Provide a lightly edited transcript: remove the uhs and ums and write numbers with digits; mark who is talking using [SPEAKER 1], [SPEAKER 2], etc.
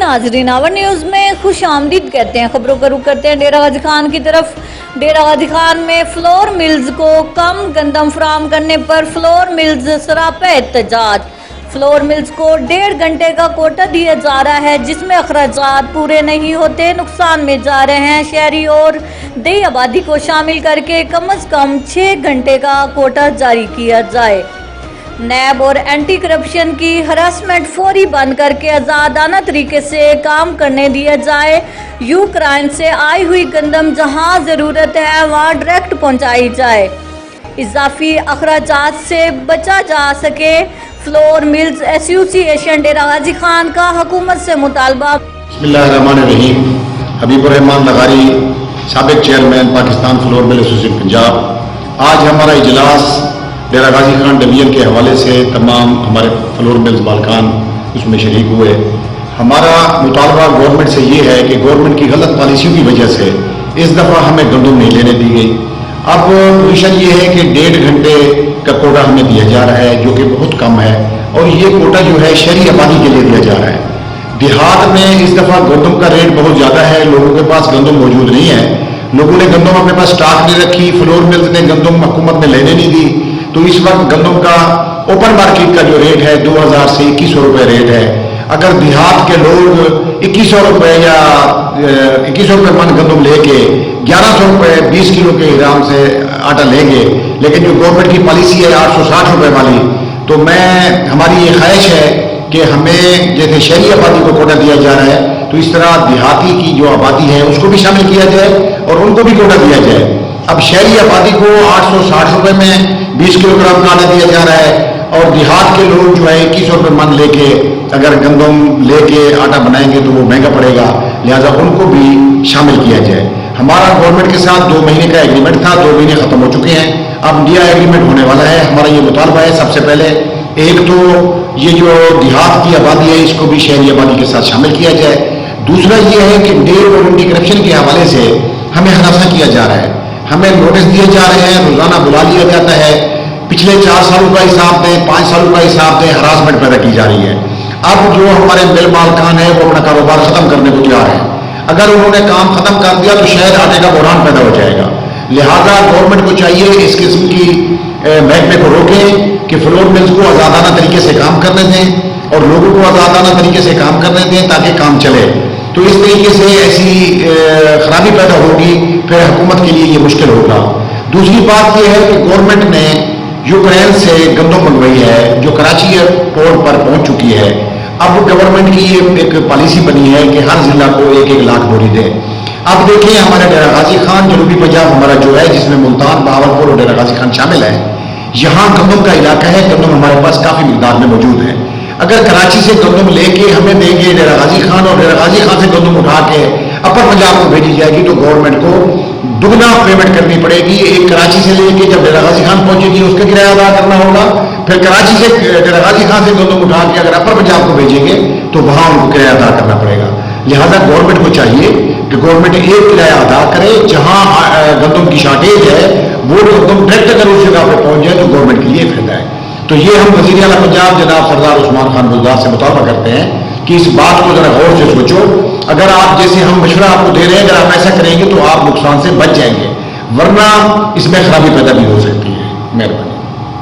[SPEAKER 1] नाजरीन, our news में खुश आमदीद कहते हैं। खबरों का रुख करते हैं डेरा गाजी खान की तरफ। डेरा गाजी खान में फ्लोर मिल्स को कम गंदम फराहम करने पर फ्लोर मिल्स सरापा एहतजाज। फ्लोर मिल्स को 1.5 घंटे का कोटा दिया जा रहा है, जिसमें अखराजात पूरे नहीं होते, नुकसान में जा रहे हैं। शहरी और देही आबादी को शामिल करके कम से कम 6 घंटे का कोटा जारी किया जाए। नैब और एंटी करप्शन की हरासमेंट फौरी बंद करके आज़ादाना तरीके से काम करने दिया जाए। यूक्रेन से आई हुई गंदम जहां ज़रूरत है वहां डायरेक्ट पहुंचाई जाए। इजाफी अखराजात से बचा जा सके। फ्लोर मिल्स एसोसिएशन डेरा गाजी खान का हुकूमत से मुतालबा।
[SPEAKER 2] बिस्मिल्लाहिर्रहमानिर्रहीम। हबीबुर रहमान लगारी, साबिक chairman Pakistan flour mill association Punjab. आज हमारा इजलास डेरा गाजी खान डिवीजन के हवाले से तमाम हमारे फ्लोर मिल्स मालकान उसमें शरीक हुए। हमारा मुतालबा गवर्नमेंट से ये है कि गवर्नमेंट की गलत पॉलिसियों की वजह से इस दफ़ा हमें गंदम नहीं लेने दी गई। अब पोजीशन ये है कि 1.5 घंटे का कोटा हमें दिया जा रहा है, जो कि बहुत कम है, और ये कोटा जो है शहरी आबादी के लिए दिया जा रहा है। देहात में इस दफ़ा गंदम का रेट बहुत ज़्यादा है, लोगों के पास गंदम मौजूद नहीं है। लोगों ने गंदम अपने पास स्टॉक नहीं रखी, फ्लोर मिल्स ने गंदम हुकूमत ने लेने नहीं दी। तो इस वक्त गंदम का ओपन मार्केट का जो रेट है 2000 से 2100 रुपये रेट है। अगर देहात के लोग 2100 रुपये या 2100 रुपये मन गंदम लेके 1100 रुपये 20 किलो के हिसाब से आटा लेंगे, लेकिन जो गवर्नमेंट की पॉलिसी है 860 रुपये वाली, तो हमारी ये ख्वाहिश है कि हमें जैसे शहरी आबादी को कोटा दिया जा रहा है, तो इस तरह देहाती की जो आबादी है उसको भी शामिल किया जाए और उनको भी कोटा दिया जाए। अब शहरी आबादी को 860 रुपये में 20 किलोग्राम का आटा दिया जा रहा है, और देहात के लोग जो है 2100 रुपये मन लेके अगर गंदम लेके आटा बनाएंगे तो वो महंगा पड़ेगा, लिहाजा उनको भी शामिल किया जाए। हमारा गवर्नमेंट के साथ 2 महीने का एग्रीमेंट था, 2 महीने खत्म हो चुके हैं, अब नया एग्रीमेंट होने वाला है। हमारा ये मुतालबा है, सबसे पहले एक तो ये जो देहात की आबादी है इसको भी शहरी आबादी के साथ शामिल किया जाए। दूसरा ये है कि नेब और एंटी करप्शन के हवाले से हमें हरासा किया जा रहा है, हमें नोटिस दिए जा रहे हैं, रोजाना बुला लिया जाता है, पिछले 4 सालों का हिसाब दें, 5 सालों का हिसाब दें, हरासमेंट पैदा की जा रही है। अब जो हमारे मिल मालकान है वो अपना कारोबार खत्म करने को तैयार है। अगर उन्होंने काम खत्म कर दिया तो शायद आटे का बहरान पैदा हो जाएगा। लिहाजा गवर्नमेंट को चाहिए इस किस्म की महकमे को रोकें कि फ्लोर मिल्स को आज़ादाना तरीके से काम करने दें और लोगों को आज़ादाना तरीके से काम करने दें ताकि काम चले। तो इस तरीके से ऐसी खराबी पैदा होगी, फिर हुकूमत के लिए ये मुश्किल होगा। दूसरी बात यह है कि गवर्नमेंट ने यूक्रेन से गंदम मंगवाई है जो कराची एयरपोर्ट पर पहुंच चुकी है। अब गवर्नमेंट की ये एक पॉलिसी बनी है कि हर जिला को 1-1 लाख बोरी दे। अब देखिए हमारे डेरा गाजी खान जनूबी पंजाब हमारा जो है, जिसमें मुल्तान, बहावलपुर और डेरा गाजी खान शामिल है, यहाँ गंदम का इलाका है, गंदम हमारे पास काफ़ी मिकदार में मौजूद है। अगर कराची से गंदम लेके हमें देंगे डेरा गाजी खान और डेरा गाजी खान से गंदम उठा के अपर पंजाब को भेजी जाएगी तो गवर्नमेंट को दुगना पेमेंट करनी पड़ेगी। एक कराची से लेके जब डेरा गाजी खान पहुंचेगी उसका किराया अदा करना होगा, फिर कराची से डेरा गाजी खान से गंदम उठा के अगर अपर पंजाब को भेजेंगे तो वहां उनको किराया अदा करना पड़ेगा। लिहाजा गवर्नमेंट को चाहिए कि गवर्नमेंट एक किराया अदा करे, जहां गंदम की शॉर्टेज है वो गंदम डायरेक्ट अगर उस जगह पर पहुंच जाए तो गवर्नमेंट के लिए फायदा है। तो ये हम वज़ीर आला पंजाब जनाब सरदार उस्मान खान बुज़दार से मुतालबा करते हैं कि इस बात को जरा गौर से सोचो। अगर आप जैसे हम मशवरा आपको दे रहे हैं, अगर आप ऐसा करेंगे तो आप नुकसान से बच जाएंगे, वरना इसमें खराबी पैदा भी हो सकती है। मेहरबानी।